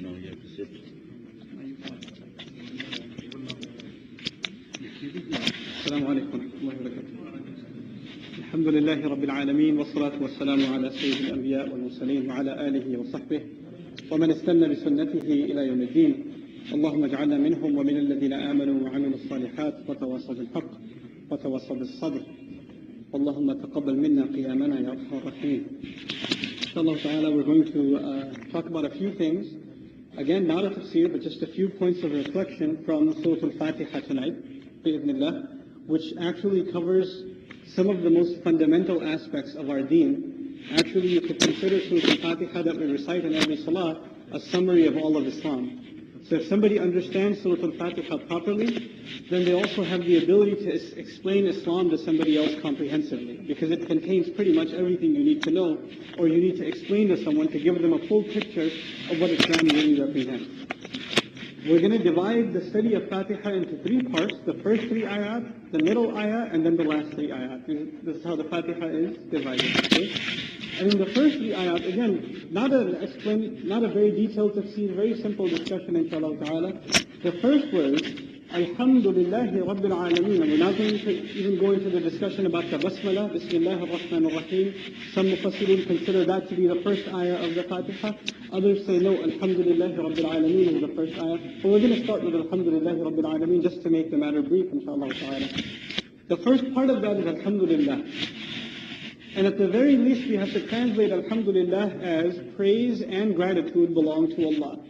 انه هي في 6. السلام عليكم ورحمة الله وبركاته. الحمد لله رب العالمين، والصلاة والسلام على سيد الأنبياء والمرسلين وعلى آله وصحبه ومن استنى بسنته إلى يوم الدين. اللهم اجعلنا منهم ومن الذين آمنوا وعملوا الصالحات وتواصوا بالحق وتواصوا بالصبر. اللهم تقبل منا قيامنا يا أرحم الراحمين. Inshallah ta'ala, we're going to talk about a few things. Again, not a tafsir, but just a few points of reflection from Surah Al-Fatiha tonight, bi'idhnillah, which actually covers some of the most fundamental aspects of our deen. Actually, you could consider Surah Al-Fatiha that we recite in every salah a summary of all of Islam. So if somebody understands Surah Al-Fatiha properly, then they also have the ability to explain Islam to somebody else comprehensively, because it contains pretty much everything you need to know, or you need to explain to someone to give them a full picture of what Islam really represents. We're going to divide the study of Fatiha into 3 parts: the first 3 ayat, the middle ayat, and then the last 3 ayat. This is how the Fatiha is divided. Okay? And in the first 3 ayat, again, not a very detailed tafsir, very simple discussion, inshallah ta'ala. The first word, Alhamdulillahi Rabbil Alameen. And we're not going to even go into the discussion about the Basmala, Bismillah ar-Rahman ar-Rahim. Some Mufassirun consider that to be the first ayah of the Fatiha. Others say no, Alhamdulillahi Rabbil Alameen is the first ayah. But we're going to start with Alhamdulillahi Rabbil Alameen just to make the matter brief, inshallah ta'ala. The first part of that is Alhamdulillah. And at the very least, we have to translate Alhamdulillah as praise and gratitude belong to Allah.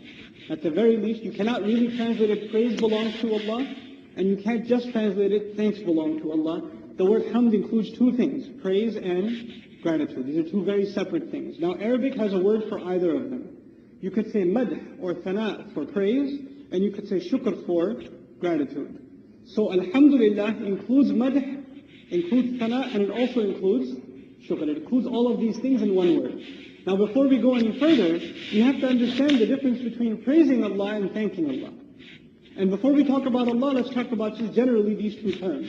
At the very least, you cannot really translate it praise belongs to Allah, and you can't just translate it thanks belong to Allah. The word hamd includes 2 things, praise and gratitude. These are 2 very separate things. Now, Arabic has a word for either of them. You could say madh or thana for praise, and you could say shukr for gratitude. So Alhamdulillah includes madh, includes thana, and it also includes shukr. It includes all of these things in one word. Now, before we go any further, you have to understand the difference between praising Allah and thanking Allah. And before we talk about Allah, let's talk about just generally these 2 terms.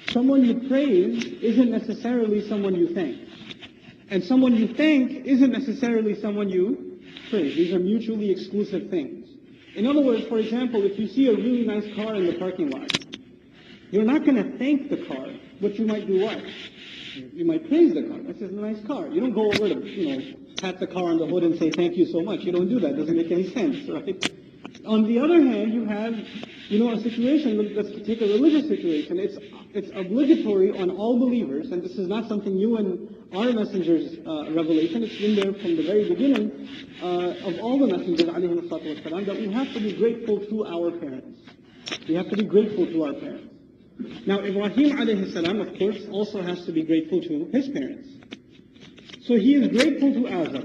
Someone you praise isn't necessarily someone you thank. And someone you thank isn't necessarily someone you praise. These are mutually exclusive things. In other words, for example, if you see a really nice car in the parking lot, you're not going to thank the car, but you might do what? You might praise the car. This is a nice car. You don't go over to, pat the car on the hood and say thank you so much. You don't do that. It doesn't make any sense, right? On the other hand, you have, a situation, let's take a religious situation. It's obligatory on all believers, and this is not something new in our messenger's revelation. It's been there from the very beginning of all the messengers, alayhi salatu wasalam, that we have to be grateful to our parents. We have to be grateful to our parents. Now, Ibrahim alayhi salam, of course, also has to be grateful to his parents. So he is grateful to Azar.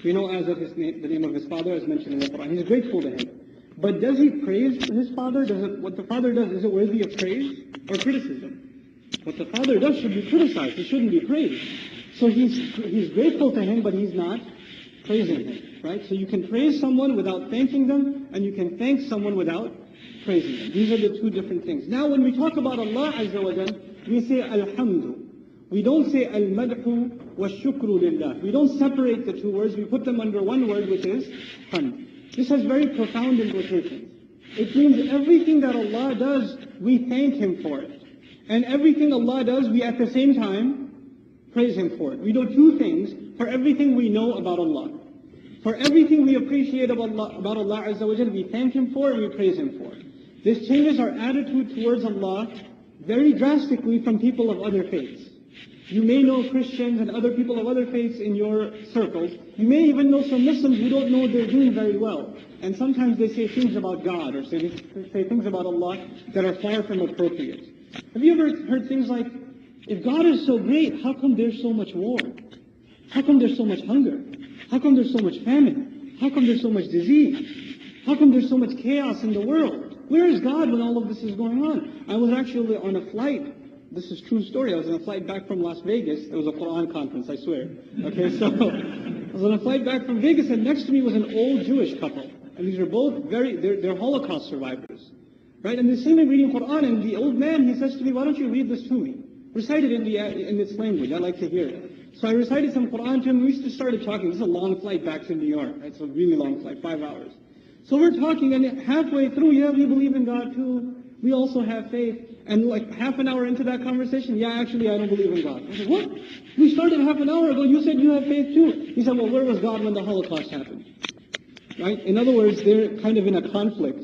We know Azar, the name of his father, as mentioned in the Quran. He's grateful to him. But does he praise his father? What the father does, is it worthy of praise or criticism? What the father does should be criticized. It shouldn't be praised. So he's grateful to him, but he's not praising him, right? So you can praise someone without thanking them, and you can thank someone without praising them. These are the 2 different things. Now, when we talk about Allah Azza wa Jal, we say Alhamdu. We don't say Al-Madhu wa Shukru Lillah. We don't separate the 2 words. We put them under one word, which is Hamd. This has very profound implications. It means everything that Allah does, we thank Him for it. And everything Allah does, we at the same time praise Him for it. We do 2 things for everything we know about Allah. For everything we appreciate about Allah Azza wa Jal, we thank Him for it and we praise Him for it. This changes our attitude towards Allah very drastically from people of other faiths. You may know Christians and other people of other faiths in your circles. You may even know some Muslims who don't know what they're doing very well. And sometimes they say things about God or say things about Allah that are far from appropriate. Have you ever heard things like, if God is so great, how come there's so much war? How come there's so much hunger? How come there's so much famine? How come there's so much disease? How come there's so much chaos in the world? Where is God when all of this is going on? I was actually on a flight. This is a true story. I was on a flight back from Las Vegas. It was a Quran conference, I swear. Okay, so I was on a flight back from Vegas, and next to me was an old Jewish couple. And these are both they're Holocaust survivors. Right? And they see me reading Quran, and the old man, he says to me, why don't you read this to me? Recite it in its language. I like to hear it. So I recited some Quran to him. We started talking. This is a long flight back to New York. It's a really long flight, 5 hours. So we're talking, and halfway through, yeah, we believe in God too. We also have faith. And like half an hour into that conversation, yeah, actually, I don't believe in God. I said, what? We started half an hour ago. You said you have faith too. He said, well, where was God when the Holocaust happened? Right? In other words, they're kind of in a conflict.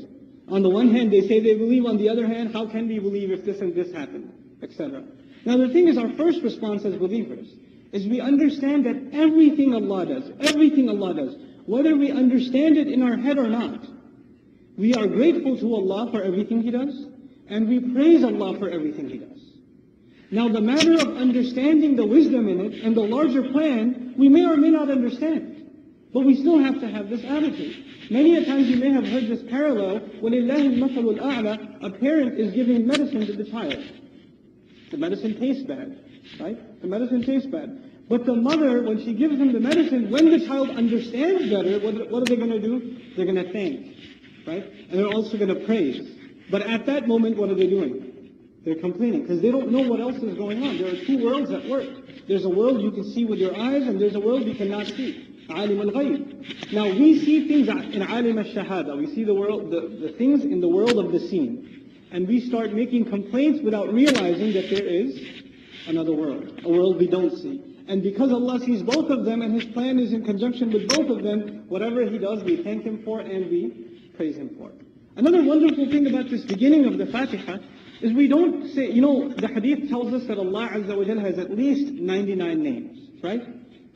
On the one hand, they say they believe. On the other hand, how can we believe if this and this happened? Etc. Now, the thing is, our first response as believers is we understand that everything Allah does, whether we understand it in our head or not, we are grateful to Allah for everything He does, and we praise Allah for everything He does. Now, the matter of understanding the wisdom in it and the larger plan, we may or may not understand. But we still have to have this attitude. Many a times you may have heard this parallel, وَلِلَّهِ الْمَثَلُ الْأَعْلَى, a parent is giving medicine to the child. The medicine tastes bad, right? The medicine tastes bad. But the mother, when she gives him the medicine, when the child understands better, what are they going to do? They're going to thank, right? And they're also going to praise. But at that moment, what are they doing? They're complaining because they don't know what else is going on. There are two worlds at work. There's a world you can see with your eyes, and there's a world you cannot see. Alim al-ghayb. Now we see things in alim al-shahada. We see the world, the things in the world of the seen. And we start making complaints without realizing that there is another world, a world we don't see. And because Allah sees both of them and His plan is in conjunction with both of them, whatever He does, we thank Him for and we praise Him for. Another wonderful thing about this beginning of the Fatiha is we don't say, the hadith tells us that Allah Azza wa Jalla has at least 99 names, right?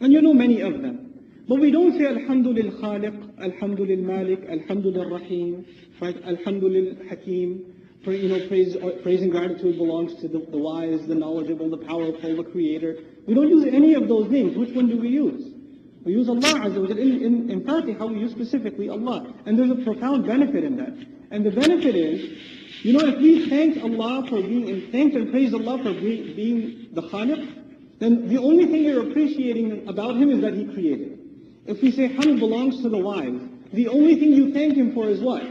And you know many of them. But we don't say Alhamdulillah Khaliq, Alhamdulillah Malik, Alhamdulillah Rahim, right? Alhamdulillah Hakim. Praise and gratitude belongs to the wise, the knowledgeable, the powerful, the creator. We don't use any of those names. Which one do we use? We use Allah Azza wa Jalla. In Fatiha, we use specifically Allah. And there's a profound benefit in that. And the benefit is, if we thank Allah for thanked and praise Allah for being the Khaliq, then the only thing you're appreciating about Him is that He created. If we say Hamd belongs to the wise, the only thing you thank Him for is what?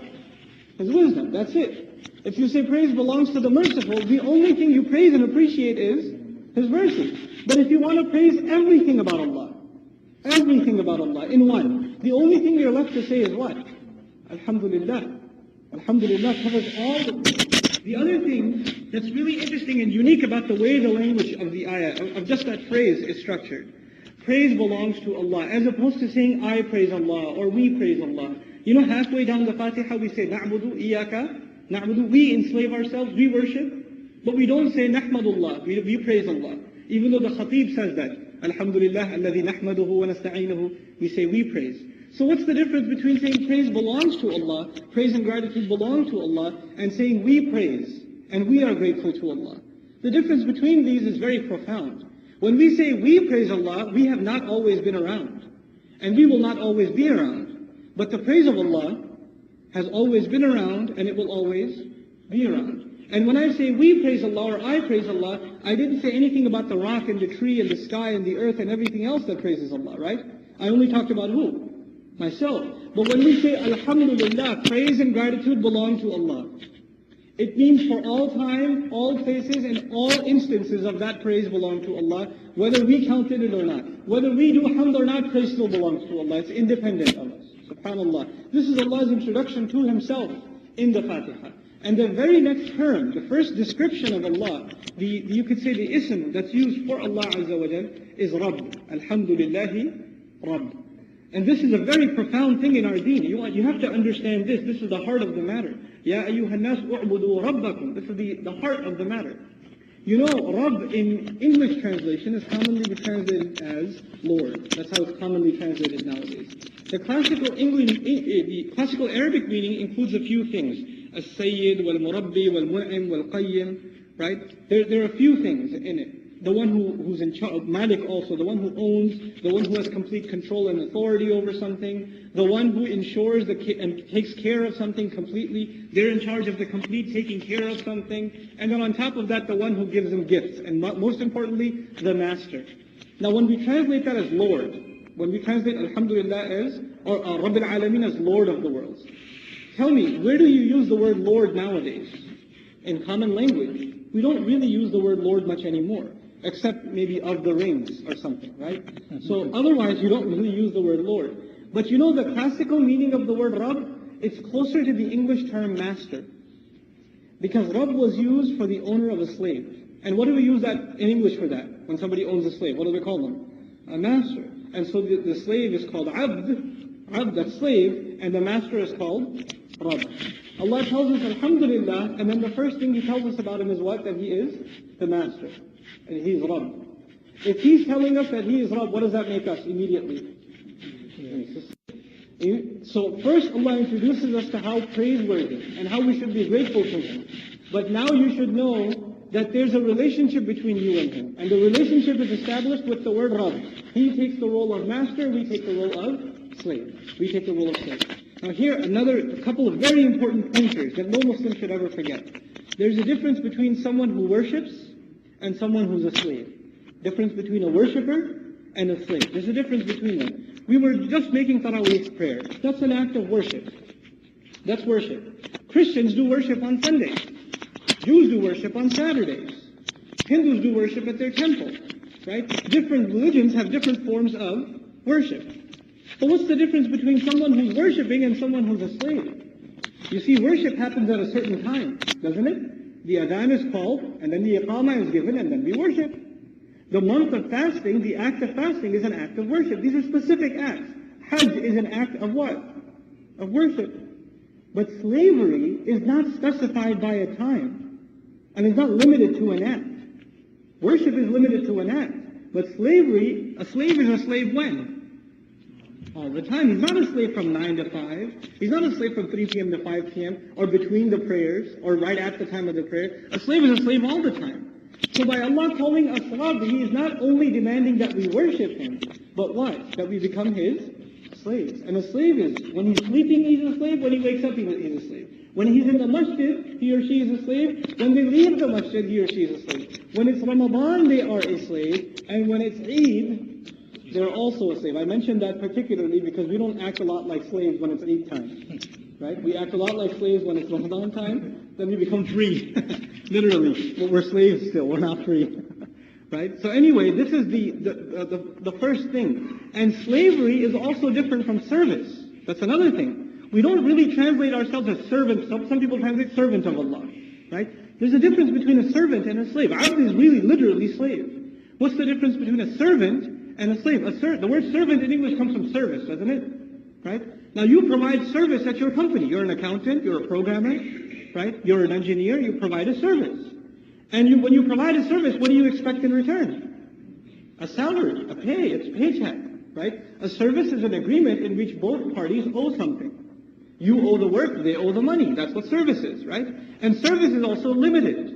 His wisdom. That's it. If you say praise belongs to the merciful, the only thing you praise and appreciate is His mercy. But if you want to praise everything about Allah in one, the only thing you're left to say is what? Alhamdulillah. Alhamdulillah covers all the other thing that's really interesting and unique about the way the language of the ayah, of just that phrase is structured. Praise belongs to Allah, as opposed to saying I praise Allah or we praise Allah. Halfway down the Fatiha we say na'budu iyaka. Na'budu, we enslave ourselves, we worship, but we don't say nahmadullah, we praise Allah. Even though the khatib says that, alhamdulillah, alladhi nahmaduhu wa nasta'inuhu, we say we praise. So what's the difference between saying praise belongs to Allah, praise and gratitude belong to Allah, and saying we praise, and we are grateful to Allah? The difference between these is very profound. When we say we praise Allah, we have not always been around, and we will not always be around. But the praise of Allah has always been around, and it will always be around. And when I say we praise Allah or I praise Allah, I didn't say anything about the rock and the tree and the sky and the earth and everything else that praises Allah, right? I only talked about who? Myself. But when we say Alhamdulillah, praise and gratitude belong to Allah, it means for all time, all places, and all instances of that praise belong to Allah, whether we counted it or not. Whether we do hamd or not, praise still belongs to Allah. It's independent of us. SubhanAllah. This is Allah's introduction to Himself in the Fatiha. And the very next term, the first description of Allah, you could say the ism that's used for Allah Azza wa Jal is Rabb. Alhamdulillahi Rabb. And this is a very profound thing in our deen. You have to understand this. This is the heart of the matter. Ya ayyuhan nas u'budu rabbakum. This is the heart of the matter. Rabb in English translation is commonly translated as Lord. That's how it's commonly translated nowadays. The classical Arabic meaning includes a few things. As-Sayyid, wal-Murabbi, wal-Mun'im, wal-Qayyim, right? There are a few things in it. The one who's in charge, Malik also, the one who owns, the one who has complete control and authority over something, the one who ensures and takes care of something completely. They're in charge of the complete taking care of something. And then on top of that, the one who gives them gifts. And most importantly, the master. Now when we translate that as Lord, when we translate Alhamdulillah as, or Rabbil Alameen as Lord of the worlds, tell me, where do you use the word Lord nowadays? In common language, we don't really use the word Lord much anymore, except maybe of the rings or something, right? So otherwise, you don't really use the word Lord. But the classical meaning of the word Rabb it's closer to the English term master. Because Rabb was used for the owner of a slave. And what do we use that in English for that? When somebody owns a slave, what do we call them? A master. And so the slave is called Abd, that's slave, and the master is called Rabb. Allah tells us, Alhamdulillah, and then the first thing He tells us about Him is what? That He is the master. And He is Rabb. If He's telling us that He is Rabb, what does that make us immediately? So first Allah introduces us to how praiseworthy and how we should be grateful to Him. But now you should know that there's a relationship between you and Him. And the relationship is established with the word Rabb. He takes the role of master, we take the role of slave. We take the role of slave. Now here, a couple of very important pointers that no Muslim should ever forget. There's a difference between someone who worships and someone who's a slave. Difference between a worshipper and a slave. There's a difference between them. We were just making Taraweeh prayer. That's an act of worship. That's worship. Christians do worship on Sundays. Jews do worship on Saturdays. Hindus do worship at their temple. Right? Different religions have different forms of worship. But what's the difference between someone who's worshiping and someone who's a slave? You see, worship happens at a certain time, doesn't it? The adhan is called, and then the iqamah is given, and then we worship. The month of fasting, the act of fasting is an act of worship. These are specific acts. Hajj is an act of what? Of worship. But slavery is not specified by a time, and is not limited to an act. Worship is limited to an act. But slavery, a slave is a slave when? All the time. He's not a slave from 9 to 5. He's not a slave from 3 p.m. to 5 p.m. or between the prayers or right at the time of the prayer. A slave is a slave all the time. So by Allah calling us Rabb, He is not only demanding that we worship Him, but what? That we become His slaves. And a slave is, when he's sleeping, he's a slave. When he wakes up, he's a slave. When he's in the masjid, he or she is a slave. When they leave the masjid, he or she is a slave. When it's Ramadan, they are a slave. And when it's Eid, they're also a slave. I mentioned that particularly because we don't act a lot like slaves when it's Eid time. Right? We act a lot like slaves when it's Ramadan time, then we become free. Literally. But we're slaves still, we're not free. Right? So anyway, this is the first thing. And slavery is also different from service. That's another thing. We don't really translate ourselves as servants. Some people translate servant of Allah. Right? There's a difference between a servant and a slave. Abd is really literally slave. What's the difference between a servant and a slave? The word servant in English comes from service, doesn't it? Right? Now you provide service at your company. You're an accountant, you're a programmer, right? You're an engineer, you provide a service. And when you provide a service, what do you expect in return? A salary, a pay, it's a paycheck, right? A service is an agreement in which both parties owe something. You owe the work, they owe the money. That's what service is, right? And service is also limited.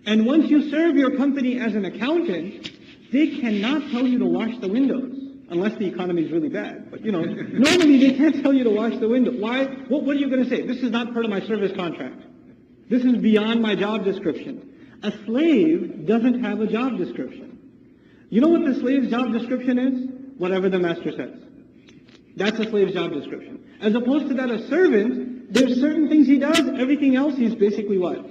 And once you serve your company as an accountant, they cannot tell you to wash the windows. Unless the economy is really bad. But, normally they can't tell you to wash the window. Why? What are you going to say? This is not part of my service contract. This is beyond my job description. A slave doesn't have a job description. You know what the slave's job description is? Whatever the master says. That's a slave's job description. As opposed to that, a servant, there's certain things he does, everything else he's basically what?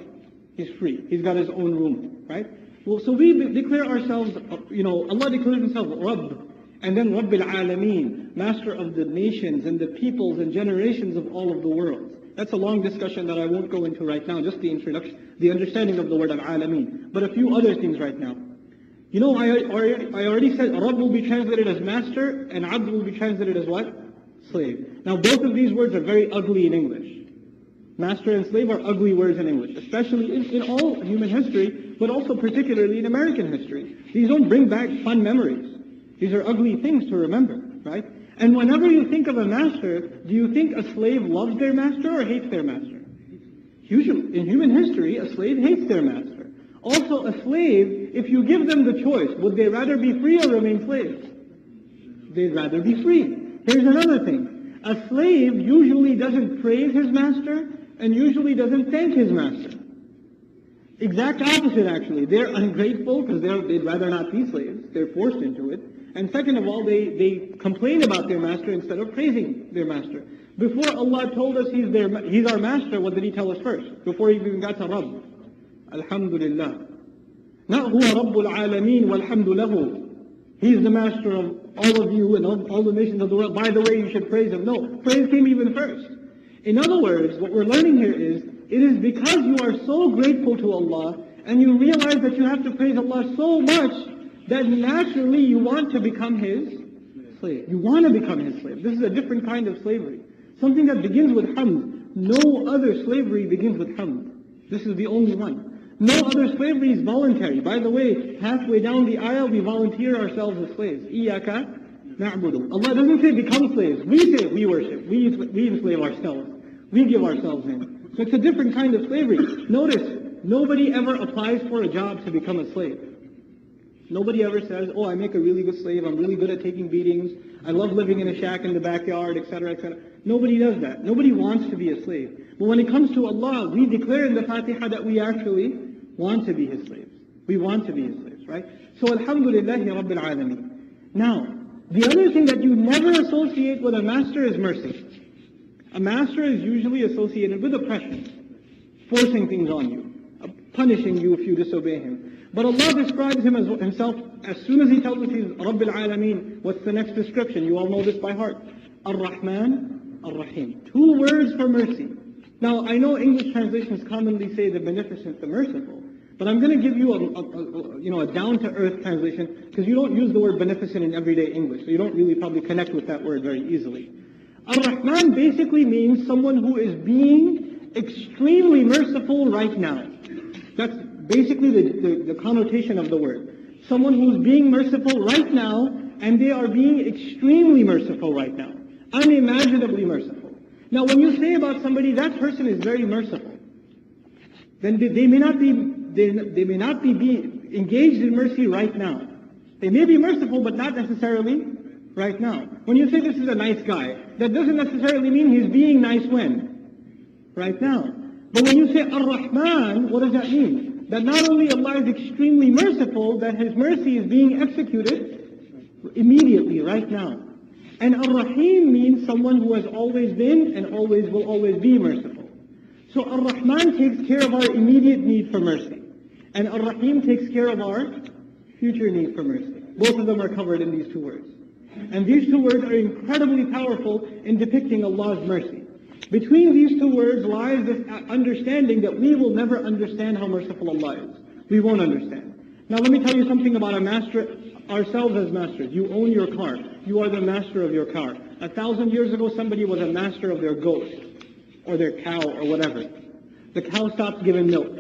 He's free. He's got his own room, right? Well, so we declare ourselves, Allah declares Himself Rabb. And then Rabbil Alameen, master of the nations and the peoples and generations of all of the world. That's a long discussion that I won't go into right now, just the introduction, the understanding of the word Al-Alameen. But a few other things right now. I already said Rabb will be translated as master and Abd will be translated as what? Slave. Now both of these words are very ugly in English. Master and slave are ugly words in English, especially in all human history, but also particularly in American history. These don't bring back fun memories. These are ugly things to remember, right? And whenever you think of a master, do you think a slave loves their master or hates their master? Usually, in human history, a slave hates their master. Also, a slave, if you give them the choice, would they rather be free or remain slaves? They'd rather be free. Here's another thing. A slave usually doesn't praise his master and usually doesn't thank his master. Exact opposite, actually. They're ungrateful because they'd rather not be slaves. They're forced into it. And second of all, they complain about their master instead of praising their master. Before Allah told us He's our master, what did He tell us first? Before He even got to Rabb. Alhamdulillah. Not huwa Rabbul Alameen walhamdu lahu. He's the master of all of you and all the nations of the world. By the way, you should praise Him. No, praise came even first. In other words, what we're learning here is, it is because you are so grateful to Allah and you realize that you have to praise Allah so much that naturally you want to become His slave. You want to become His slave. This is a different kind of slavery. Something that begins with hamd. No other slavery begins with hamd. This is the only one. No other slavery is voluntary. By the way, halfway down the aisle, we volunteer ourselves as slaves. Iyaka na'budu. Allah doesn't say become slaves. We say we worship. We enslave ourselves. We give ourselves in. So it's a different kind of slavery. Notice, nobody ever applies for a job to become a slave. Nobody ever says, oh, I make a really good slave, I'm really good at taking beatings, I love living in a shack in the backyard, etc., etc. Nobody does that. Nobody wants to be a slave. But when it comes to Allah, we declare in the Fatiha that we actually want to be His slaves. We want to be His slaves, right? So Alhamdulillahi Rabbil Alameen. Now, the other thing that you never associate with a master is mercy. A master is usually associated with oppression, forcing things on you, punishing you if you disobey him. But Allah describes him as himself, as soon as He tells us He's Rabbil Alameen, what's the next description? You all know this by heart. Ar-Rahman, Ar-Rahim. 2 words for mercy. Now, I know English translations commonly say the beneficent, the merciful. But I'm going to give you a down-to-earth translation, because you don't use the word beneficent in everyday English, so you don't really probably connect with that word very easily. Ar-Rahman basically means someone who is being extremely merciful right now. That's basically the connotation of the word. Someone who's being merciful right now, and they are being extremely merciful right now. Unimaginably merciful. Now when you say about somebody, that person is very merciful, then they may not be engaged in mercy right now. They may be merciful, but not necessarily right now. When you say this is a nice guy, that doesn't necessarily mean he's being nice when? Right now. But when you say Ar-Rahman, what does that mean? That not only Allah is extremely merciful, that His mercy is being executed immediately, right now. And Ar-Rahim means someone who has always been and always will always be merciful. So Ar-Rahman takes care of our immediate need for mercy. And Ar-Rahim takes care of our future need for mercy. Both of them are covered in these 2 words. And these 2 words are incredibly powerful in depicting Allah's mercy. Between these 2 words lies this understanding that we will never understand how merciful Allah is. We won't understand. Now let me tell you something about a master, ourselves as masters. You own your car. You are the master of your car. 1,000 years ago somebody was a master of their goat, or their cow, or whatever. The cow stops giving milk.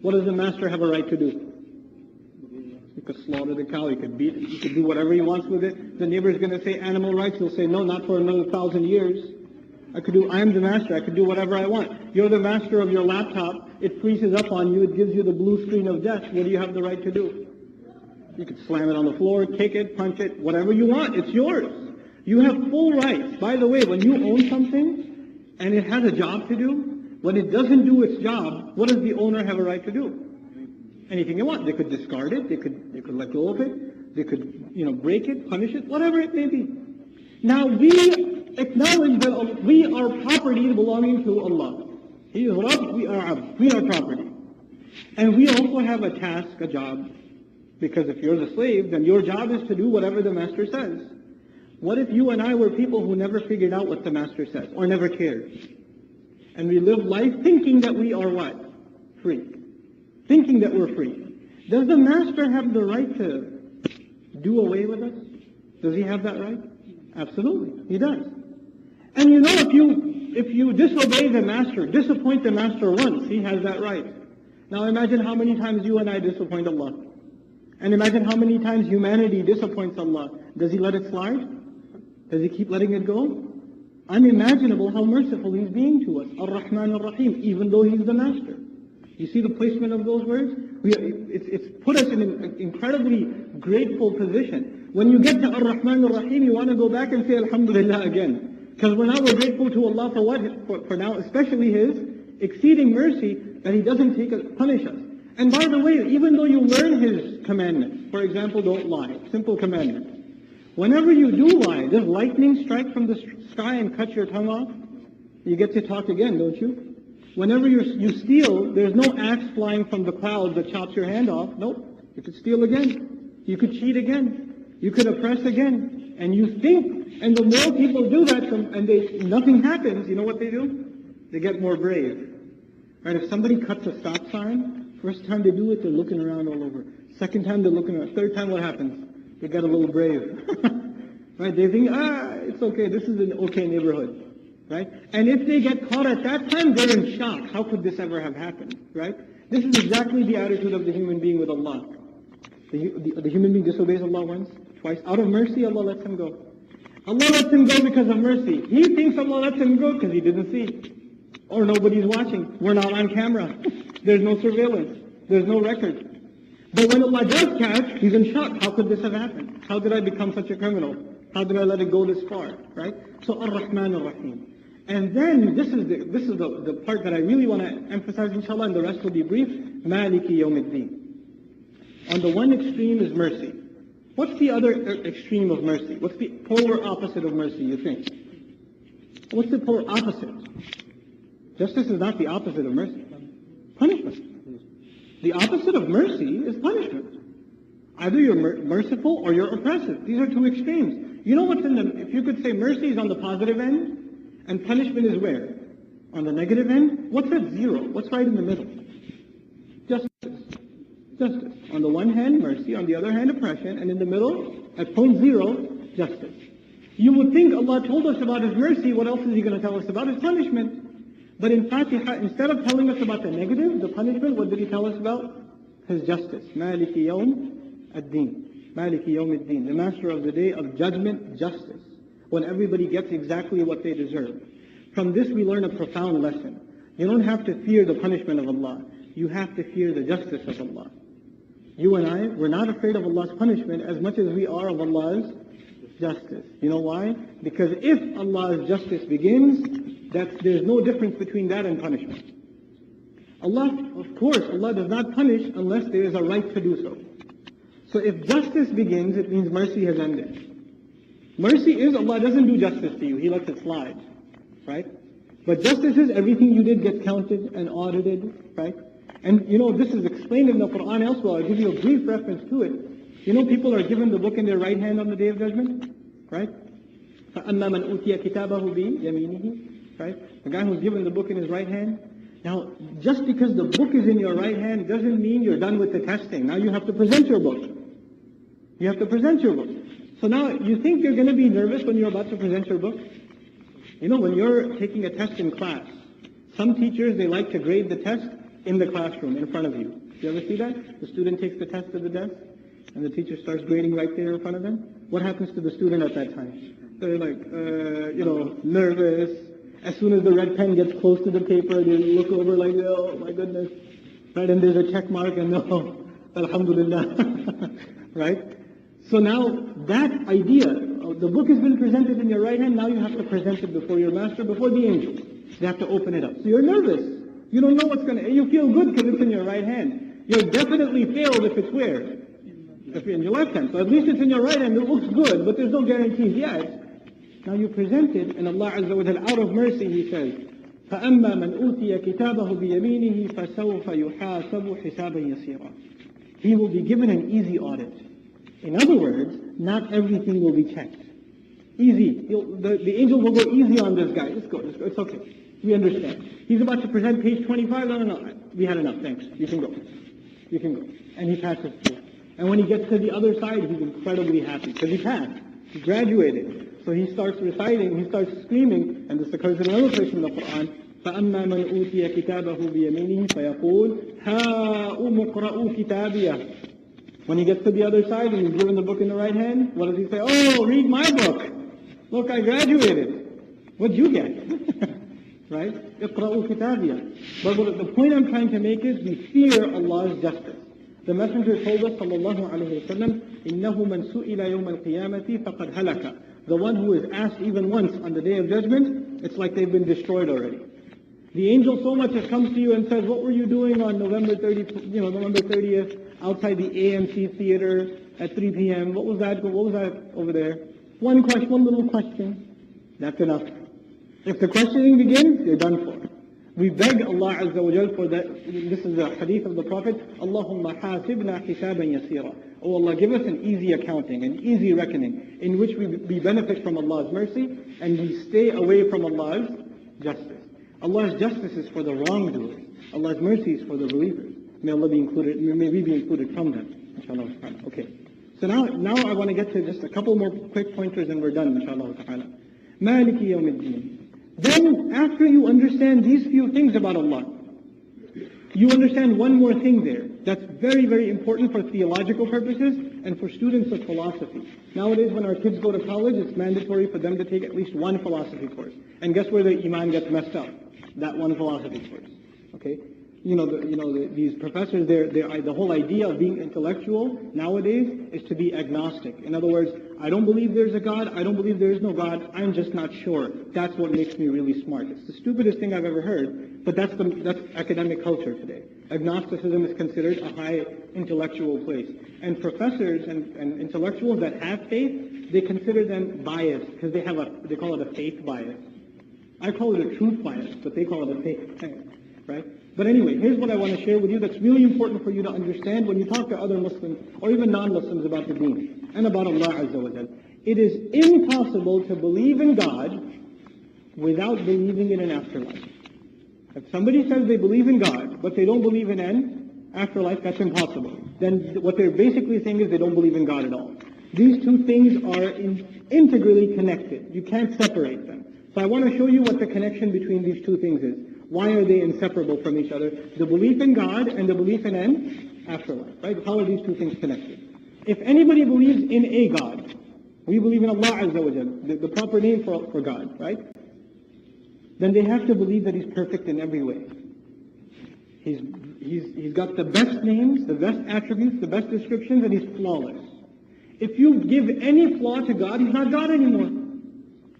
What does the master have a right to do? He could slaughter the cow, he could beat it, he could do whatever he wants with it. The neighbor's going to say animal rights, he'll say, no, not for another 1,000 years. I am the master, I could do whatever I want. You're the master of your laptop, it freezes up on you, it gives you the blue screen of death. What do you have the right to do? You could slam it on the floor, kick it, punch it, whatever you want, it's yours. You have full rights. By the way, when you own something, and it has a job to do, when it doesn't do its job, what does the owner have a right to do? Anything they want. They could discard it, they could let go of it, they could, break it, punish it, whatever it may be. Now we acknowledge that we are property belonging to Allah. He is Rabb, we are Abd. We are property. And we also have a task, a job, because if you're the slave, then your job is to do whatever the master says. What if you and I were people who never figured out what the master says, or never cared? And we live life thinking that we are what? Free. Thinking that we're free. Does the master have the right to do away with us? Does he have that right? Absolutely, he does. And if you disobey the master, disappoint the master once, he has that right. Now imagine how many times you and I disappoint Allah. And imagine how many times humanity disappoints Allah. Does He let it slide? Does He keep letting it go? Unimaginable how merciful He's being to us. Ar-Rahman Ar-Rahim, even though He's the master. You see the placement of those words? It's put us in an incredibly grateful position. When you get to Ar-Rahman Ar-Rahim, you want to go back and say Alhamdulillah again. Because we're grateful to Allah for what? For now, especially His exceeding mercy, that He doesn't punish us. And by the way, even though you learn His commandments, for example, don't lie, simple commandment. Whenever you do lie, does lightning strike from the sky and cut your tongue off? You get to talk again, don't you? Whenever you steal, there's no axe flying from the clouds that chops your hand off. Nope. You could steal again. You could cheat again. You could oppress again. And you think, and the more people do that, and nothing happens, you know what they do? They get more brave. Right? If somebody cuts a stop sign, first time they do it, they're looking around all over. Second time they're looking around. Third time, what happens? They get a little brave. Right? They think, it's okay. This is an okay neighborhood. Right? And if they get caught at that time, they're in shock. How could this ever have happened? Right? This is exactly the attitude of the human being with Allah. The human being disobeys Allah once, twice. Out of mercy, Allah lets him go. Allah lets him go because of mercy. He thinks Allah lets him go because he didn't see. Or nobody's watching. We're not on camera. There's no surveillance. There's no record. But when Allah does catch, he's in shock. How could this have happened? How did I become such a criminal? How did I let it go this far? Right? So Ar-Rahman Ar-Rahim. And then this is the part that I really want to emphasize, inshallah, and the rest will be brief. Maliki Yawmiddin. On the one extreme is mercy. What's the other extreme of mercy? What's the polar opposite of mercy, you think? What's the polar opposite? Justice is not the opposite of mercy. Punishment. The opposite of mercy is punishment. Either you're merciful or you're oppressive. These are two extremes. You know what's in the, if you could say mercy is on the positive end, and punishment is where? On the negative end? What's at zero? What's right in the middle? Justice. Justice. On the one hand, mercy. On the other hand, oppression. And in the middle, at point zero, justice. You would think Allah told us about His mercy. What else is He going to tell us about? His punishment. But in Fatiha, instead of telling us about the negative, the punishment, what did He tell us about? His justice. Maliki Yawm ad-Din. Maliki Yawm ad-Din. The master of the day of judgment, justice. When everybody gets exactly what they deserve. From this we learn a profound lesson. You don't have to fear the punishment of Allah. You have to fear the justice of Allah. You and I, we're not afraid of Allah's punishment as much as we are of Allah's justice. You know why? Because if Allah's justice begins, there's no difference between that and punishment. Allah, of course, Allah does not punish unless there is a right to do so. So if justice begins, it means mercy has ended. Mercy is Allah doesn't do justice to you. He lets it slide. Right? But justice is everything you did gets counted and audited. Right? And you know, this is explained in the Quran elsewhere. I'll give you a brief reference to it. You know, people are given the book in their right hand on the Day of Judgment? Right? فَأَمَّا مَنْ أُوتِيَ كِتَابَهُ بِيَمِينِهِ. Right? The guy who's given the book in his right hand. Now, just because the book is in your right hand doesn't mean you're done with the testing. Now you have to present your book. You have to present your book. So now, you think you're going to be nervous when you're about to present your book? You know, when you're taking a test in class, some teachers, they like to grade the test in the classroom, in front of you. You ever see that? The student takes the test at the desk, and the teacher starts grading right there in front of them. What happens to the student at that time? They're like, nervous. As soon as the red pen gets close to the paper, they look over like, oh my goodness. Right, and there's a check mark, and oh, alhamdulillah. Right? So now, that idea, the book has been presented in your right hand, now you have to present it before your master, before the angels. They have to open it up. So you're nervous. You don't know what's going to, you feel good because it's in your right hand. You'll definitely failed if it's where? If you're in your left hand. So at least it's in your right hand, it looks good, but there's no guarantees yet. Now you present it, and Allah Azza wa Jalla, out of mercy, He says, فَأَمَّا مَنْ أُوتِيَ كِتَابَهُ بِيَمِينِهِ فَسَوْفَ يُحَاسَبُ حِسَابًا يَسِيرًا. He will be given an easy audit. In other words, not everything will be checked. Easy. The angel will go easy on this guy. Let's go. It's okay. We understand. He's about to present page 25. No. We had enough. Thanks. You can go. You can go. And he passes through. And when he gets to the other side, he's incredibly happy because he passed. He graduated. So he starts reciting. He starts screaming. And this occurs in another place in the Quran. فَأَمَّا مَنْ أُوتِيَ كِتَابَهُ بِيَمِينِهِ فَيَقُولُ هَاؤُمُ اقْرَءُوا كِتَابِيَهْ. When he gets to the other side and he's given the book in the right hand, what does he say? Oh, read my book. Look, I graduated. What'd you get? Right? اقرأوا كتابية. But the point I'm trying to make is we fear Allah's justice. The Messenger told us, sallallahu alayhi wa sallam, إِنَّهُ مَنْ سُئِلَ يَوْمَ الْقِيَامَةِ فَقَدْ هَلَكَ. The one who is asked even once on the Day of Judgment, it's like they've been destroyed already. The angel so much as comes to you and says, what were you doing on November 30th, outside the AMC theater at 3 p.m.? What was that over there? One little question. That's enough. If the questioning begins, you're done for. We beg Allah Azza wa Jal for that. This is the hadith of the Prophet. Allahumma hasibna hisaban yasira. Oh Allah, give us an easy accounting, an easy reckoning, in which we benefit from Allah's mercy and we stay away from Allah's justice. Allah's justice is for the wrongdoers. Allah's mercy is for the believers. May Allah be included, may we be included from them, inshallah ta'ala. Okay. So now I want to get to just a couple more quick pointers and we're done, inshallah ta'ala. Maliki yawmiddin. Then, after you understand these few things about Allah, you understand one more thing there that's very, very important for theological purposes and for students of philosophy. Nowadays, when our kids go to college, it's mandatory for them to take at least one philosophy course. And guess where the iman gets messed up? That one philosophy course. Okay? These professors, the whole idea of being intellectual nowadays is to be agnostic. In other words, I don't believe there's a God, I don't believe there is no God, I'm just not sure. That's what makes me really smart. It's the stupidest thing I've ever heard, but that's academic culture today. Agnosticism is considered a high intellectual place. And professors and intellectuals that have faith, they consider them biased, because they call it a faith bias. I call it a truth bias, but they call it a faith bias, right? But anyway, here's what I want to share with you that's really important for you to understand when you talk to other Muslims or even non-Muslims about the deen and about Allah Azza wa Jal. It is impossible to believe in God without believing in an afterlife. If somebody says they believe in God, but they don't believe in an afterlife, that's impossible. Then what they're basically saying is they don't believe in God at all. These two things are integrally connected. You can't separate them. So I want to show you what the connection between these two things is. Why are they inseparable from each other? The belief in God and the belief in an afterlife, right? How are these two things connected? If anybody believes in a God, we believe in Allah Azza wa Jal, the proper name for God, right? Then they have to believe that He's perfect in every way. He's got the best names, the best attributes, the best descriptions, and He's flawless. If you give any flaw to God, He's not God anymore.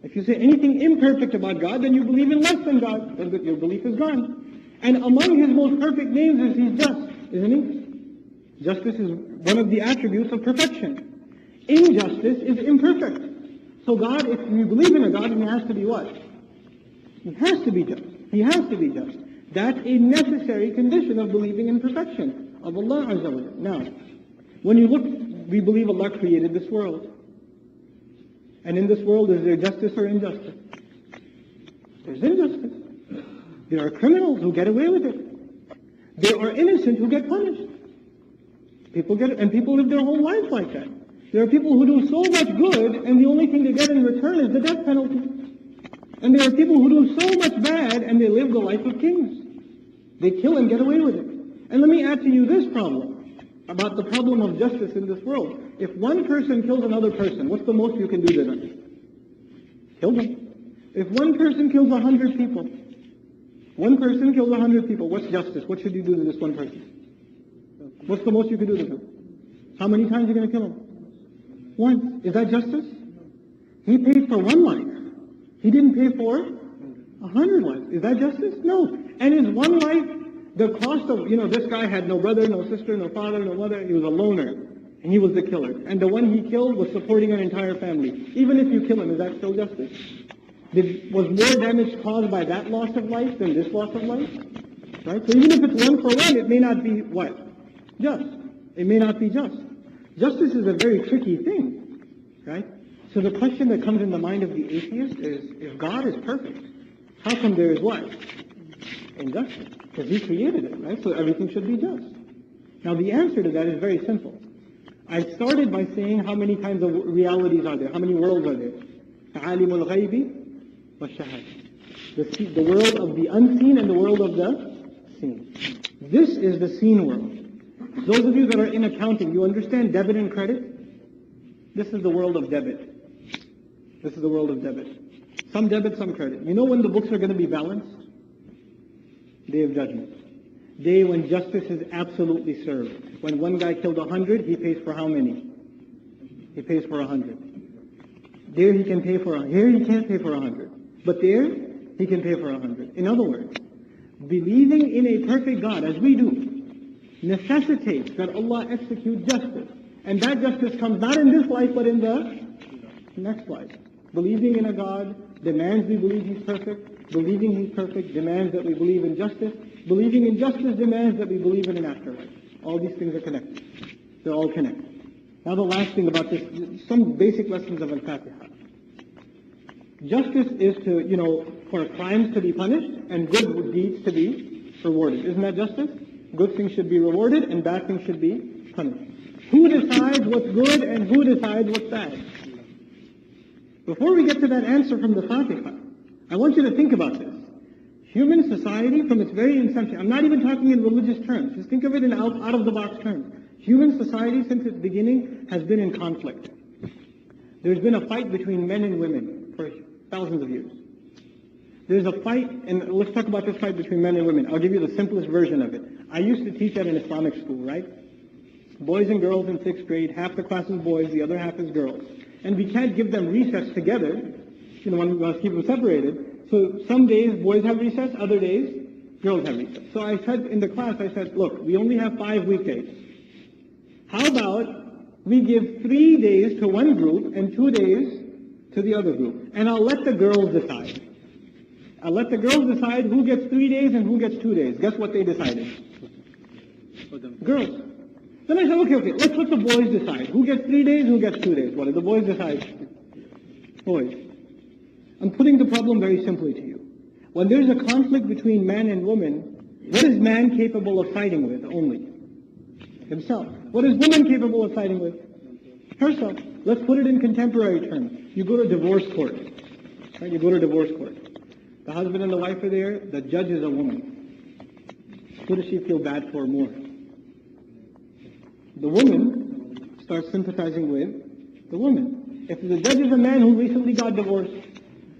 If you say anything imperfect about God, then you believe in less than God. Then your belief is gone. And among His most perfect names is He's just, isn't He? Justice is one of the attributes of perfection. Injustice is imperfect. So God, if you believe in a God, He has to be what? He has to be just. He has to be just. That's a necessary condition of believing in perfection of Allah Azza wa Jalla. Now, when you look, we believe Allah created this world. And in this world, is there justice or injustice? There's injustice. There are criminals who get away with it. There are innocent who get punished. People live their whole lives like that. There are people who do so much good, and the only thing they get in return is the death penalty. And there are people who do so much bad, and they live the life of kings. They kill and get away with it. And let me add to you this problem, about the problem of justice in this world. If one person kills another person, what's the most you can do to them? Kill them. If one person kills 100 people, what's justice? What should you do to this one person? What's the most you can do to him? How many times are you going to kill him? Once. Is that justice? He paid for one life. He didn't pay for 100 lives. Is that justice? No. And is one life the cost of, this guy had no brother, no sister, no father, no mother. He was a loner. And he was the killer. And the one he killed was supporting an entire family. Even if you kill him, is that still justice? Was more damage caused by that loss of life than this loss of life? Right? So even if it's one for one, it may not be what? Just. It may not be just. Justice is a very tricky thing. Right? So the question that comes in the mind of the atheist is, if God is perfect, how come there is what? Injustice. Because He created it, right? So everything should be just. Now the answer to that is very simple. I started by saying how many kinds of realities are there? How many worlds are there? Alimul ghaybi wa shahada. The world of the unseen and the world of the seen. This is the seen world. Those of you that are in accounting, you understand debit and credit? This is the world of debit. This is the world of debit. Some debit, some credit. You know when the books are going to be balanced? Day of Judgment. Day when justice is absolutely served. When one guy killed 100, he pays for how many? He pays for 100. There he can pay for 100. Here he can't pay for 100. But there, he can pay for 100. In other words, believing in a perfect God, as we do, necessitates that Allah execute justice. And that justice comes not in this life, but in the next life. Believing in a God demands we believe He's perfect. Believing He's perfect demands that we believe in justice. Believing in justice demands that we believe in an afterlife. All these things are connected. They're all connected. Now the last thing about this, some basic lessons of Al-Fatiha. Justice is to, for crimes to be punished and good deeds to be rewarded. Isn't that justice? Good things should be rewarded and bad things should be punished. Who decides what's good and who decides what's bad? Before we get to that answer from the Fatiha, I want you to think about this. Human society, from its very inception, I'm not even talking in religious terms, just think of it in out-of-the-box terms. Human society, since its beginning, has been in conflict. There's been a fight between men and women for thousands of years. There's a fight, and let's talk about this fight between men and women. I'll give you the simplest version of it. I used to teach at an Islamic school, right? Boys and girls in 6th grade, half the class is boys, the other half is girls. And we can't give them recess together, when we want to keep them separated. So some days boys have recess, other days girls have recess. So I said in the class, look, we only have 5 weekdays. How about we give 3 days to one group and 2 days to the other group? And I'll let the girls decide. I'll let the girls decide who gets 3 days and who gets 2 days. Guess what they decided? Girls. Then I said, okay, let's let the boys decide. Who gets 3 days, who gets 2 days? What did the boys decide? Boys. I'm putting the problem very simply to you. When there's a conflict between man and woman, what is man capable of fighting with only? Himself. What is woman capable of fighting with? Herself. Let's put it in contemporary terms. You go to divorce court. Right? You go to divorce court. The husband and the wife are there. The judge is a woman. Who does she feel bad for more? The woman starts sympathizing with the woman. If the judge is a man who recently got divorced,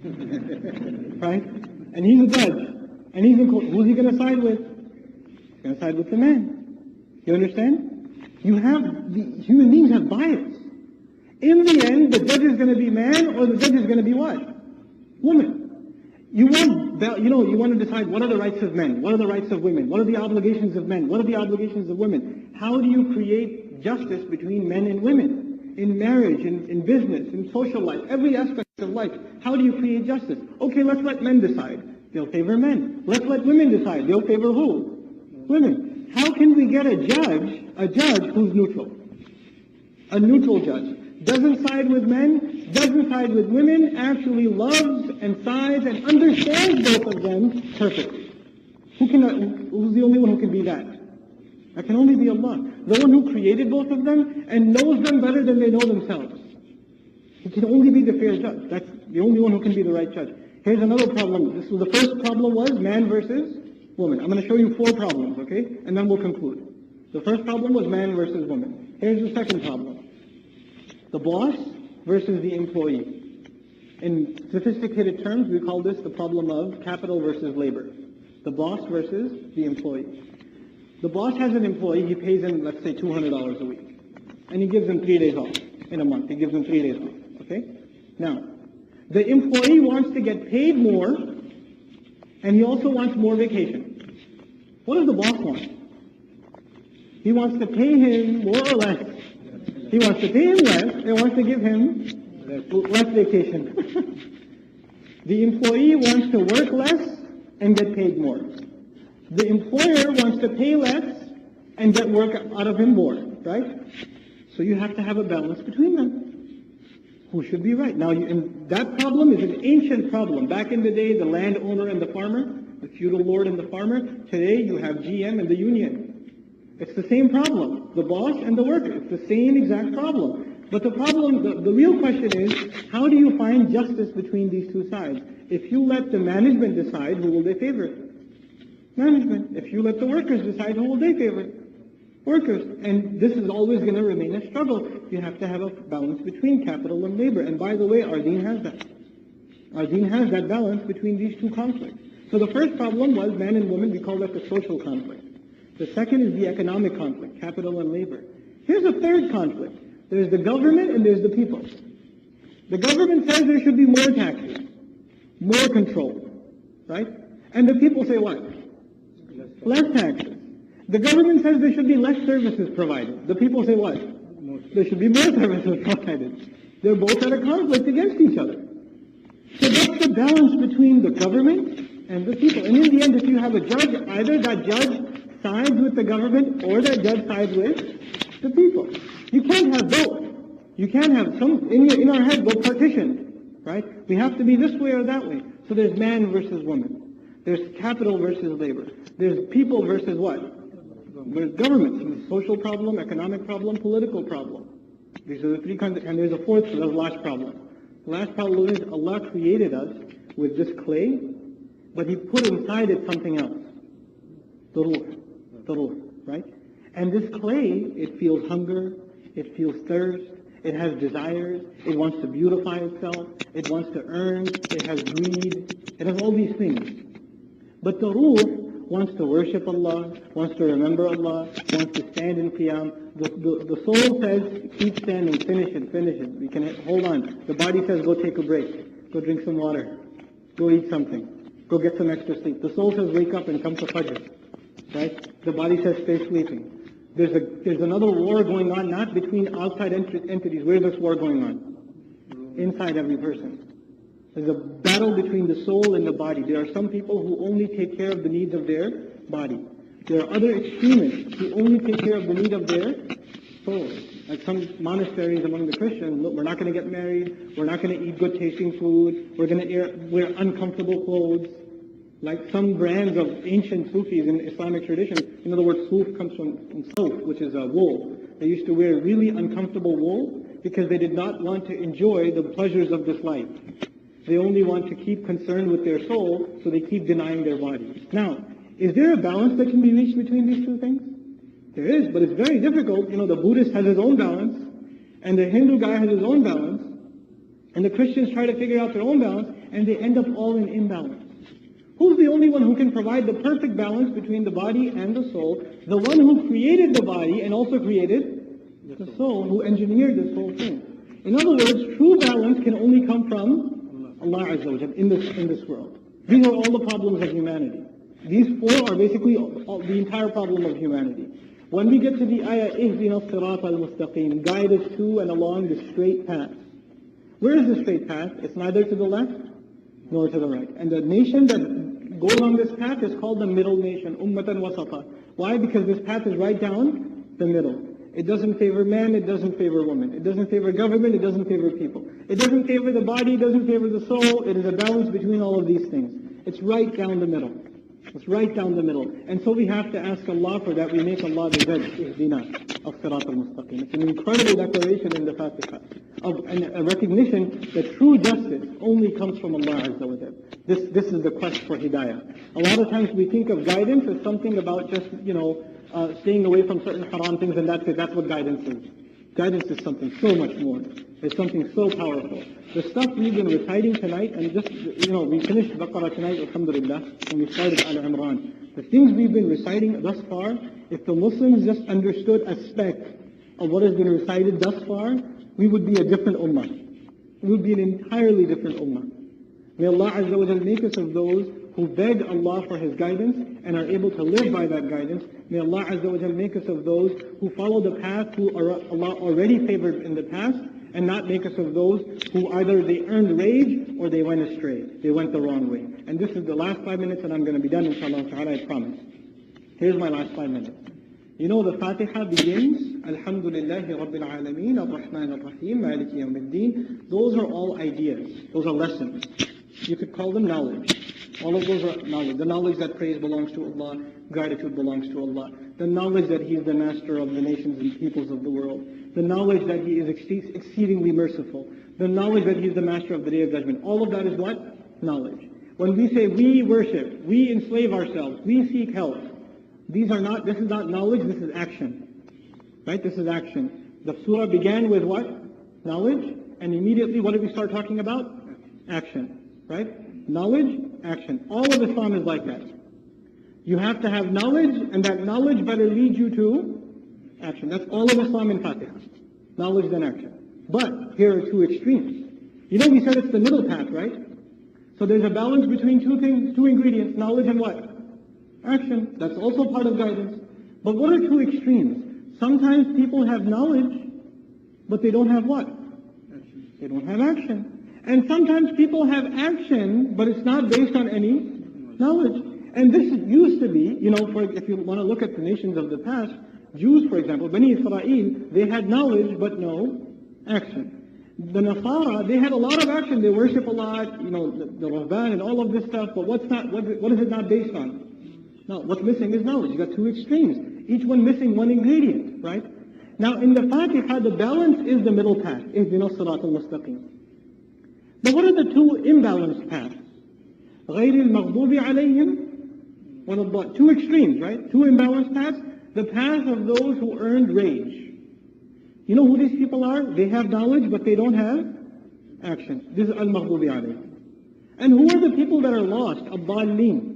right? And he's a judge, and he's in court, who's he going to side with? He's going to side with the man. You understand? Human beings have bias. In the end, the judge is going to be man, or the judge is going to be what? Woman. You want to decide what are the rights of men, what are the rights of women, what are the obligations of men, what are the obligations of women. How do you create justice between men and women? In marriage, in business, in social life, every aspect of life. How do you create justice? Okay, let's let men decide. They'll favor men. Let's let women decide. They'll favor who? Women. How can we get a judge who's neutral? A neutral judge. Doesn't side with men, doesn't side with women, actually loves and sides and understands both of them perfectly. Who's the only one who can be that? That can only be Allah. The one who created both of them and knows them better than they know themselves. He can only be the fair judge. That's the only one who can be the right judge. Here's another problem. The first problem was man versus woman. I'm going to show you 4 problems, okay? And then we'll conclude. The first problem was man versus woman. Here's the second problem. The boss versus the employee. In sophisticated terms, we call this the problem of capital versus labor. The boss versus the employee. The boss has an employee, he pays him, let's say, $200 a week. And he gives him 3 days off in a month. He gives him 3 days off, okay? Now, the employee wants to get paid more, and he also wants more vacation. What does the boss want? He wants to pay him more or less. He wants to pay him less, and wants to give him less vacation. The employee wants to work less and get paid more. The employer wants to pay less and get work out of him more, right? So you have to have a balance between them. Who should be right? Now, and that problem is an ancient problem. Back in the day, the landowner and the farmer, the feudal lord and the farmer. Today, you have GM and the union. It's the same problem. The boss and the worker. It's the same exact problem. But the problem, the real question is, how do you find justice between these two sides? If you let the management decide, who will they favor? Management. If you let the workers decide, who will they favor? Workers. And this is always going to remain a struggle. You have to have a balance between capital and labor. And by the way, our deen has that. Our deen has that balance between these two conflicts. So the first problem was man and woman. We call that the social conflict. The second is the economic conflict, capital and labor. Here's a third conflict. There's the government and there's the people. The government says there should be more taxes, more control, right? And the people say what? Less taxes. The government says there should be less services provided. The people say what? There should be more services provided. They're both at a conflict against each other. So that's the balance between the government and the people. And in the end, if you have a judge, either that judge sides with the government or that judge sides with the people. You can't have both. You can't have some, in our head, we'll partition. right? We have to be this way or that way. So there's man versus woman. There's capital versus labor. There's people versus what? There's government, social problem, economic problem, political problem. These are the three kinds, and there's a fourth, so the last problem. The last problem is Allah created us with this clay, but He put inside it something else. The ruh, right? And this clay, it feels hunger, it feels thirst, it has desires, it wants to beautify itself, it wants to earn, it has greed, it has all these things. But the ruh wants to worship Allah, wants to remember Allah, wants to stand in qiyam. The soul says, keep standing, finish it. We can hold on. The body says, go take a break, go drink some water, go eat something, go get some extra sleep. The soul says, wake up and come to Fajr, right? The body says, stay sleeping. There's another war going on, not between outside entities. Where's this war going on? Inside every person. There's a battle between the soul and the body. There are some people who only take care of the needs of their body. There are other extremists who only take care of the need of their soul. Like some monasteries among the Christians, look, we're not going to get married, we're not going to eat good tasting food, we're going to wear uncomfortable clothes. Like some brands of ancient Sufis in Islamic tradition, in other words, Suf comes from Suf, which is wool. They used to wear really uncomfortable wool because they did not want to enjoy the pleasures of this life. They only want to keep concerned with their soul, so they keep denying their body. Now, is there a balance that can be reached between these two things? There is, but it's very difficult. The Buddhist has his own balance, and the Hindu guy has his own balance, and the Christians try to figure out their own balance, and they end up all in imbalance. Who's the only one who can provide the perfect balance between the body and the soul? The one who created the body and also created the soul, who engineered this whole thing. In other words, true balance can only come from Allah Azza wa Jal in this world. These are all the problems of humanity. These four are basically the entire problem of humanity. When we get to the ayah, اهدنا الصراط المستقيم, guide us to and along the straight path. Where is the straight path? It's neither to the left nor to the right. And the nation that goes on this path is called the middle nation, ummatan wasata. Why? Because this path is right down the middle. It doesn't favor man, it doesn't favor woman. It doesn't favor government, it doesn't favor people. It doesn't favor the body, it doesn't favor the soul. It is a balance between all of these things. It's right down the middle. It's right down the middle. And so we have to ask Allah for that. We make Allah the judge. Ihdina as-sirat al-mustaqim. It's an incredible declaration in the Fatiha of a recognition that true justice only comes from Allah Azza wa Jal. This is the quest for hidayah. A lot of times we think of guidance as something about just, staying away from certain haram things, and that's it. That's what guidance is. Guidance is something so much more. It's something so powerful. The stuff we've been reciting tonight, and just, we finished Baqarah tonight, alhamdulillah, and we started Al Imran. The things we've been reciting thus far, if the Muslims just understood a speck of what has been recited thus far, we would be a different ummah. We would be an entirely different ummah. May Allah Azza wa Jal make us of those who beg Allah for His guidance and are able to live by that guidance. May Allah Azza wa Jal make us of those who follow the path who Allah already favored in the past, and not make us of those who either they earned rage or they went astray. They went the wrong way. And this is the last 5 minutes, and I'm going to be done, inshallah ta'ala, I promise. Here's my last 5 minutes. The Fatiha begins, Alhamdulillahi Rabbil Alameen, Ar-Rahman Ar-Rahim, Maliki Yawmiddin. Those are all ideas. Those are lessons. You could call them knowledge. All of those are knowledge. The knowledge that praise belongs to Allah, gratitude belongs to Allah. The knowledge that He is the master of the nations and peoples of the world. The knowledge that He is exceedingly merciful. The knowledge that He is the master of the Day of Judgment. All of that is what? Knowledge. When we say we worship, we enslave ourselves, we seek help, this is not knowledge, this is action. Right? This is action. The surah began with what? Knowledge. And immediately, what did we start talking about? Action. Right? Knowledge, action. All of Islam is like that. You have to have knowledge, and that knowledge better lead you to action. That's all of Islam in Fatiha. Knowledge, then action. But here are two extremes. We said it's the middle path, right? So there's a balance between two things, two ingredients, knowledge and what? Action. That's also part of guidance. But what are two extremes? Sometimes people have knowledge, but they don't have what? Action. They don't have action. And sometimes people have action, but it's not based on any knowledge. And this used to be, if you want to look at the nations of the past, Jews, for example, Bani Israel, they had knowledge but no action. The Nasara, they had a lot of action. They worship a lot, the Rahban and all of this stuff, but what is it not based on? No, what's missing is knowledge. You got two extremes, each one missing one ingredient, right? Now in the Fatiha, the balance is the middle path. اهدنا الصراط المستقيم. But what are the two imbalanced paths? غير المغضوب عليهم. Two extremes, right? Two imbalanced paths. The path of those who earned rage. You know who these people are? They have knowledge, but they don't have action. This is al-maghdubi alayhim. And who are the people that are lost? Ad-dallin.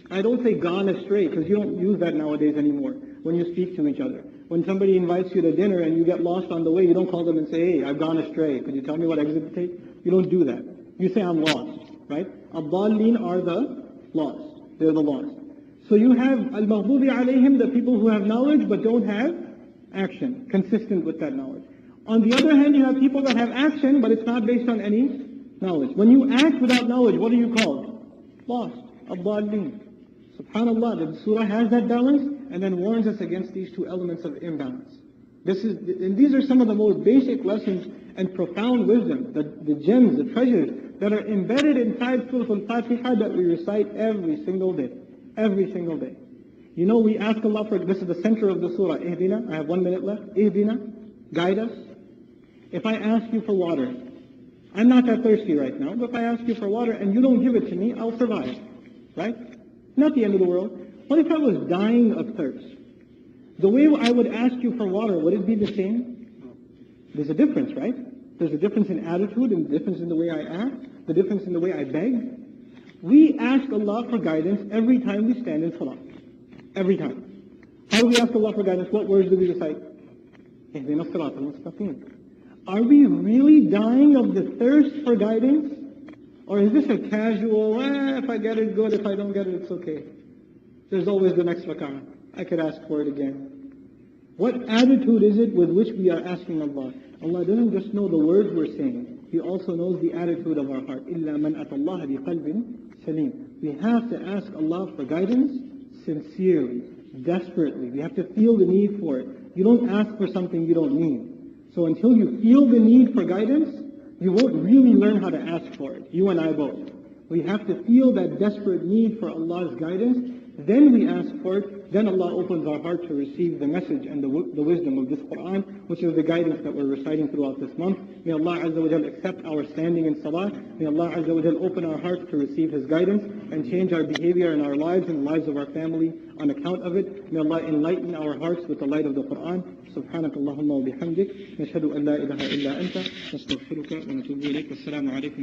I don't say gone astray, because you don't use that nowadays anymore when you speak to each other. When somebody invites you to dinner and you get lost on the way, you don't call them and say, hey, I've gone astray. Could you tell me what exit to take? You don't do that. You say, I'm lost, right? Ad-dallin are the lost. They're the lost. So you have al-maghdubi alayhim, the people who have knowledge but don't have action, consistent with that knowledge. On the other hand, you have people that have action, but it's not based on any knowledge. When you act without knowledge, what are you called? Lost. Ad-dallin. SubhanAllah, the surah has that balance and then warns us against these two elements of imbalance. And these are some of the most basic lessons and profound wisdom, the gems, the treasures that are embedded inside Surah Al-Fatiha that we recite every single day. Every single day. We ask Allah for, this is the center of the surah, Ihdina, I have 1 minute left, Ihdina, guide us. If I ask you for water, I'm not that thirsty right now, but if I ask you for water and you don't give it to me, I'll survive, right? Not the end of the world. What if I was dying of thirst? The way I would ask you for water, would it be the same? There's a difference, right? There's a difference in attitude, and the difference in the way I act, the difference in the way I beg. We ask Allah for guidance every time we stand in salah. Every time. How do we ask Allah for guidance? What words do we recite? اهدنا الصراط المستقيم. Are we really dying of the thirst for guidance? Or is this a casual, if I get it, good, if I don't get it, it's okay. There's always the next rak'ah. I could ask for it again. What attitude is it with which we are asking Allah? Allah doesn't just know the words we're saying. He also knows the attitude of our heart. إِلَّا مَنْ أَتَى اللَّهَ بِقَلْبٍ سَلِيمٍ. We have to ask Allah for guidance sincerely, desperately. We have to feel the need for it. You don't ask for something you don't need. So until you feel the need for guidance, you won't really learn how to ask for it. You and I both. We have to feel that desperate need for Allah's guidance. Then we ask for it. Then Allah opens our heart to receive the message and the wisdom of this Quran, which is the guidance that we're reciting throughout this month. May Allah Azza wa Jal accept our standing in salah. May Allah Azza wa Jal open our hearts to receive His guidance and change our behavior in our lives and the lives of our family on account of it. May Allah enlighten our hearts with the light of the Quran. سبحانك اللهم وبحمدك نشهد أن لا إله إلا أنت نستغفرك ونتوب إليك والسلام عليكم